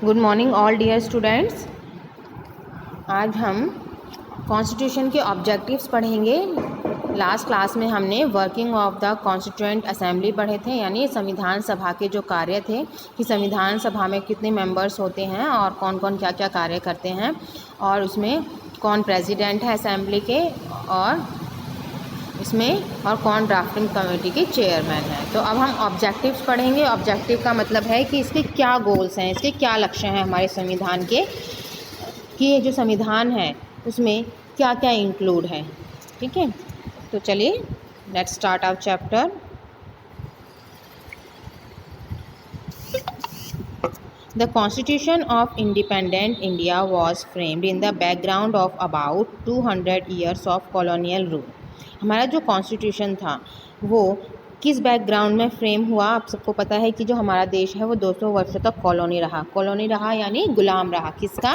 Good morning all dear students. आज हम constitution के ऑब्जेक्टिव्स पढ़ेंगे। लास्ट क्लास में हमने working of the constituent assembly पढ़े थे, यानी संविधान सभा के जो कार्य थे कि संविधान सभा में कितने मेंबर्स होते हैं और कौन कौन क्या क्या कार्य करते हैं, और उसमें कौन प्रेसिडेंट है असेंबली के, और इसमें और कौन ड्राफ्टिंग कमेटी के चेयरमैन है। तो अब हम ऑब्जेक्टिव्स पढ़ेंगे। ऑब्जेक्टिव का मतलब है कि इसके क्या गोल्स हैं, इसके क्या लक्ष्य हैं हमारे संविधान के, कि ये जो संविधान है उसमें क्या क्या इंक्लूड है। ठीक है, तो चलिए let's start our chapter. The Constitution of Independent India was framed in the background of about 200 years of colonial rule। हमारा जो कॉन्स्टिट्यूशन था वो किस बैकग्राउंड में फ्रेम हुआ? आप सबको पता है कि जो हमारा देश है वो 200 वर्षों तक कॉलोनी रहा यानी गुलाम रहा। किसका?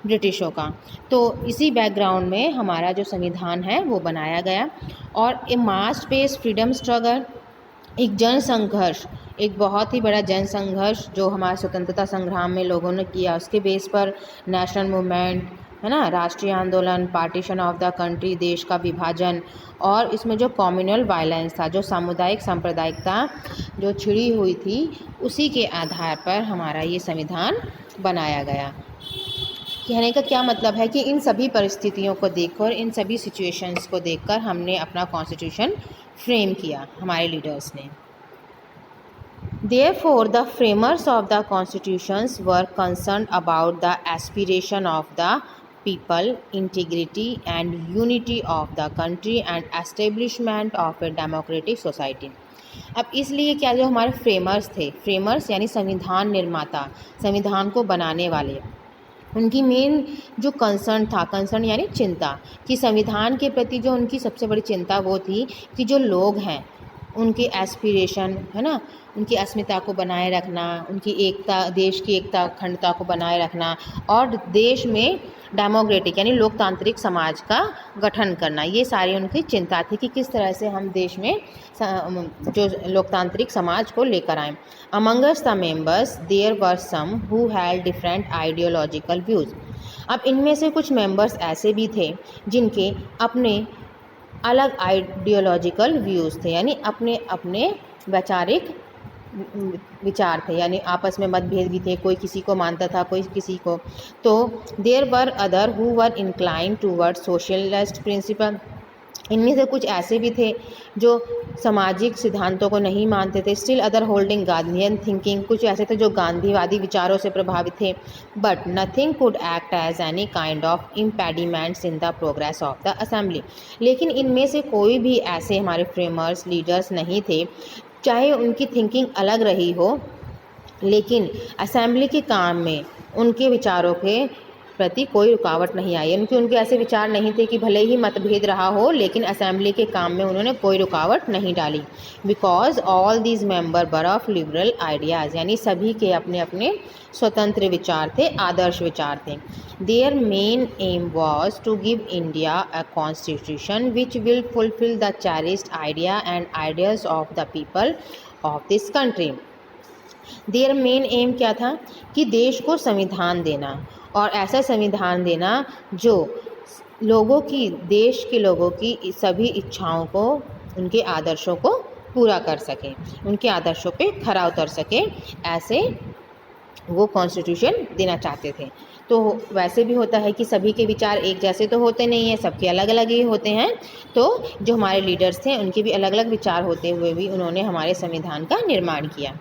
ब्रिटिशों का। तो इसी बैकग्राउंड में हमारा जो संविधान है वो बनाया गया, और ए मास बेस्ड फ्रीडम स्ट्रगल, एक जन संघर्ष, एक बहुत ही बड़ा जन संघर्ष जो हमारे स्वतंत्रता संग्राम में लोगों ने किया, उसके बेस पर नेशनल मूवमेंट है ना, राष्ट्रीय आंदोलन, पार्टीशन ऑफ द कंट्री, देश का विभाजन, और इसमें जो कम्युनल वायलेंस था, जो सामुदायिक सांप्रदायिकता जो छिड़ी हुई थी, उसी के आधार पर हमारा ये संविधान बनाया गया। कहने का क्या मतलब है कि इन सभी परिस्थितियों को देखकर, इन सभी सिचुएशंस को देखकर हमने अपना कॉन्स्टिट्यूशन फ्रेम किया, हमारे लीडर्स ने। Therefore, the framers of the constitutions were concerned about the aspiration of the people, integrity and unity of the country and establishment of a democratic society। अब इसलिए क्या, जो हमारे फ्रेमर्स यानी संविधान निर्माता, संविधान को बनाने वाले, उनकी मेन जो कंसर्न यानी चिंता, कि संविधान के प्रति जो उनकी सबसे बड़ी चिंता वो थी कि जो लोग हैं उनके एस्पिरेशन है ना, उनकी अस्मिता को बनाए रखना, उनकी एकता, देश की एकता अखंडता को बनाए रखना, और देश में डेमोक्रेटिक यानी लोकतांत्रिक समाज का गठन करना। ये सारी उनकी चिंता थी कि किस तरह से हम देश में जो लोकतांत्रिक समाज को लेकर आएँ। Amongst the members there were some who had different ideological views. अब इनमें से कुछ मेंबर्स ऐसे भी थे जिनके अपने अलग आइडियोलॉजिकल व्यूज़ थे, यानी अपने अपने वैचारिक विचार थे, यानी आपस में मतभेद भी थे, कोई किसी को मानता था, कोई किसी को। तो there were other who were incline toward socialist principle. इनमें से कुछ ऐसे भी थे जो सामाजिक सिद्धांतों को नहीं मानते थे। Still other holding Gandhian thinking, कुछ ऐसे थे जो गांधीवादी विचारों से प्रभावित थे। But nothing could act as any kind of impediments in the progress of the assembly. लेकिन इनमें से कोई भी ऐसे हमारे फ्रेमर्स, लीडर्स नहीं थे, चाहे उनकी थिंकिंग अलग रही हो, लेकिन असेंबली के काम में उनके विचारों के प्रति कोई रुकावट नहीं आई। उनके ऐसे विचार नहीं थे कि भले ही मतभेद रहा हो, लेकिन असेंबली के काम में उन्होंने कोई रुकावट नहीं डाली। Because all these member were of liberal ideas, यानी सभी के अपने अपने स्वतंत्र विचार थे, आदर्श विचार थे। Their main aim was to give India a constitution which will fulfil the cherished idea and ideas of the people of this country. Their main aim क्या था? कि देश को संविधान देना, और ऐसा संविधान देना जो लोगों की, देश के लोगों की सभी इच्छाओं को, उनके आदर्शों को पूरा कर सके, उनके आदर्शों पे खरा उतर सके, ऐसे वो कॉन्स्टिट्यूशन देना चाहते थे। तो वैसे भी होता है कि सभी के विचार एक जैसे तो होते नहीं हैं, सबके अलग अलग ही होते हैं। तो जो हमारे लीडर्स थे उनके भी अलग अलग विचार होते हुए भी उन्होंने हमारे संविधान का निर्माण किया।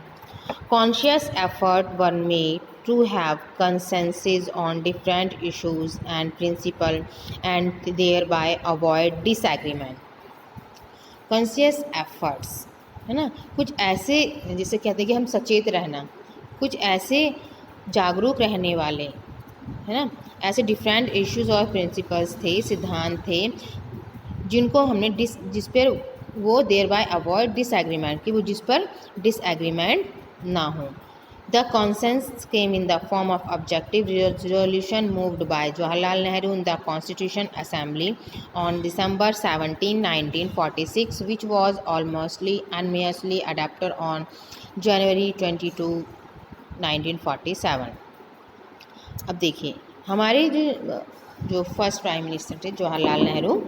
Conscious effort were made to have consensus on different issues and principles and thereby avoid disagreement। Conscious efforts है ना, कुछ ऐसे, जिसे कहते हैं कि हम सचेत रहना, कुछ ऐसे जागरूक रहने वाले है ना, ऐसे डिफरेंट इश्यूज और प्रिंसिपल्स थे, सिद्धांत थे, जिनको हमने जिस पर वो देयर बाय अवॉइड डिसएग्रीमेंट, कि वो जिस पर डिसएग्रीमेंट ना हो। The conscience came in the form of objective resolution moved by Jawaharlal Nehru in the constitution assembly on December 17, 1946, which was almostly unanimously adopted on January 22, 1947। अब देखिए हमारे जो फर्स्ट प्राइम मिनिस्टर थे जवाहरलाल नेहरू,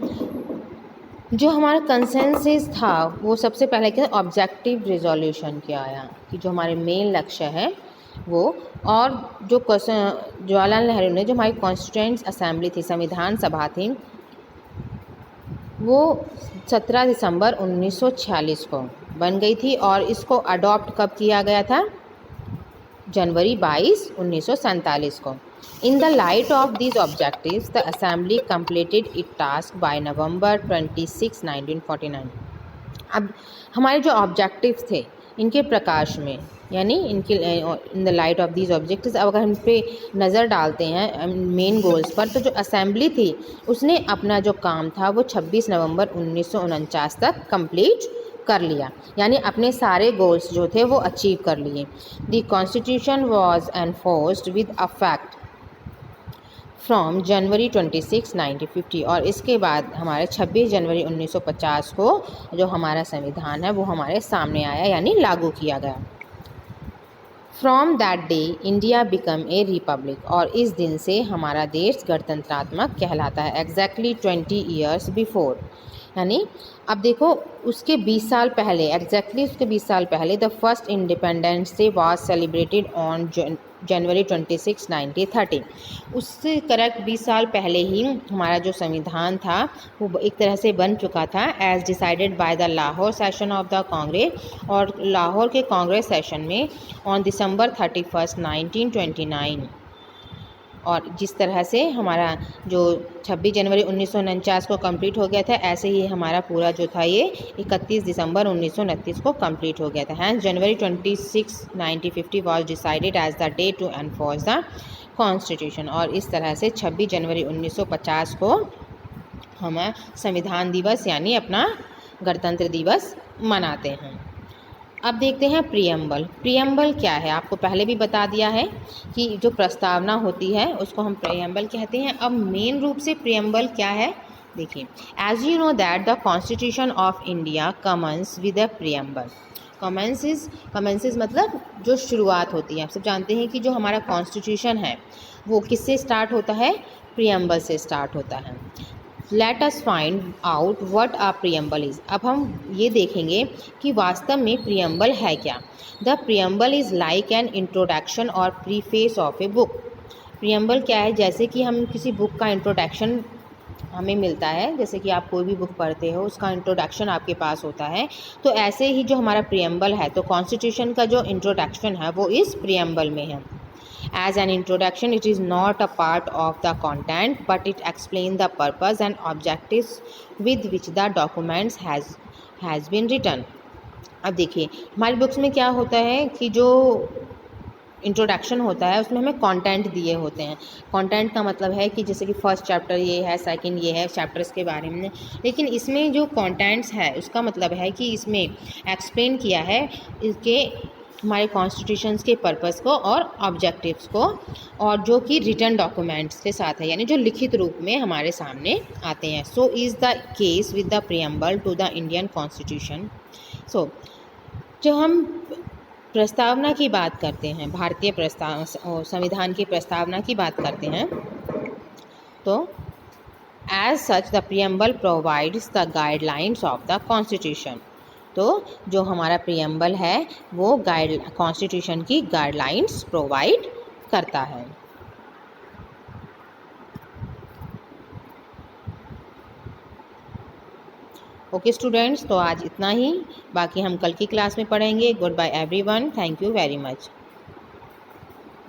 जो हमारा कंसेंसस था वो सबसे पहले क्या ऑब्जेक्टिव रिजोल्यूशन किया आया कि जो हमारे मेन लक्ष्य है वो, और जो जवाहरलाल नेहरू ने जो हमारी कॉन्स्टिट्यूएंट असेंबली थी, संविधान सभा थी, वो 17 दिसंबर 1946 को बन गई थी और इसको अडॉप्ट कब किया गया था, जनवरी 22, 1947 को। In the light of these objectives, the Assembly completed its task by November 26, 1949. अब हमारे जो ऑब्जेक्टिव्स थे इनके प्रकाश में, यानी इनके in the light of these objectives, अब अगर हम पे नज़र डालते हैं मेन गोल्स पर, तो जो असेंबली थी उसने अपना जो काम था वो 26 नवंबर 1949 तक कंप्लीट कर लिया, यानी अपने सारे गोल्स जो थे वो अचीव कर लिए। The constitution was enforced with affect from January 26, 1950, और इसके बाद हमारे 26 जनवरी 1950 को जो हमारा संविधान है वो हमारे सामने आया, यानी लागू किया गया। From that day India become a Republic, और इस दिन से हमारा देश गणतंत्रात्मक कहलाता है। एग्जैक्टली 20 ईयर्स बिफोर, यानी अब देखो उसके 20 साल पहले, एग्जैक्टली उसके 20 साल पहले the first independence day was celebrated on January 26, 1930। उससे करेक्ट 20 साल पहले ही हमारा जो संविधान था वो एक तरह से बन चुका था, as decided by the Lahore session of the Congress, और लाहौर के कांग्रेस सेशन में ऑन दिसंबर 31, 1929। और जिस तरह से हमारा जो 26 जनवरी 1949 को कंप्लीट हो गया था, ऐसे ही हमारा पूरा जो था ये 31 दिसंबर 1929 को कंप्लीट हो गया था। Hence January 26, 1950 was decided as the day to enforce the constitution, और इस तरह से 26 जनवरी 1950 को हम संविधान दिवस यानी अपना गणतंत्र दिवस मनाते हैं। अब देखते हैं प्रियम्बल। प्रियम्बल क्या है, आपको पहले भी बता दिया है कि जो प्रस्तावना होती है उसको हम प्रियम्बल कहते हैं। अब मेन रूप से प्रियम्बल क्या है, देखिए, as you know that the constitution of India commences with a preamble. Commences मतलब जो शुरुआत होती है। आप सब जानते हैं कि जो हमारा कॉन्स्टिट्यूशन है वो किससे स्टार्ट होता है, प्रियम्बल से स्टार्ट होता है। Let us find out what a preamble is. अब हम ये देखेंगे कि वास्तव में प्रियम्बल है क्या। The preamble is like an introduction और preface of a book. Preamble क्या है, जैसे कि हम किसी बुक का इंट्रोडक्शन हमें मिलता है, जैसे कि आप कोई भी बुक पढ़ते हो उसका इंट्रोडक्शन आपके पास होता है, तो ऐसे ही जो हमारा प्रियम्बल है, तो कॉन्स्टिट्यूशन का जो इंट्रोडक्शन है वो इस प्रियम्बल में है। As an introduction, it is not a part of the content, but it explains the purpose and objectives with which the documents has been written. अब देखिए हमारी बुक्स में क्या होता है कि जो इंट्रोडक्शन होता है उसमें हमें कंटेंट दिए होते हैं। कंटेंट का मतलब है कि जैसे कि फर्स्ट चैप्टर ये है, सेकंड ये है, चैप्टर्स के बारे में। लेकिन इसमें जो कंटेंट्स है उसका मतलब है कि इसमें एक्सप्लेन किया है इसके हमारे कॉन्स्टिट्यूशंस के पर्पस को और ऑब्जेक्टिव्स को, और जो कि रिटन डॉक्यूमेंट्स के साथ है, यानी जो लिखित रूप में हमारे सामने आते हैं। So is the case with the preamble to the Indian constitution. So जो हम प्रस्तावना की बात करते हैं, भारतीय संविधान की प्रस्तावना की बात करते हैं, तो as such the preamble provides the guidelines of the constitution. तो जो हमारा प्रियम्बल है वो कॉन्स्टिट्यूशन की गाइडलाइंस प्रोवाइड करता है। ओके स्टूडेंट्स, तो आज इतना ही, बाकी हम कल की क्लास में पढ़ेंगे। Goodbye everyone, thank you very much.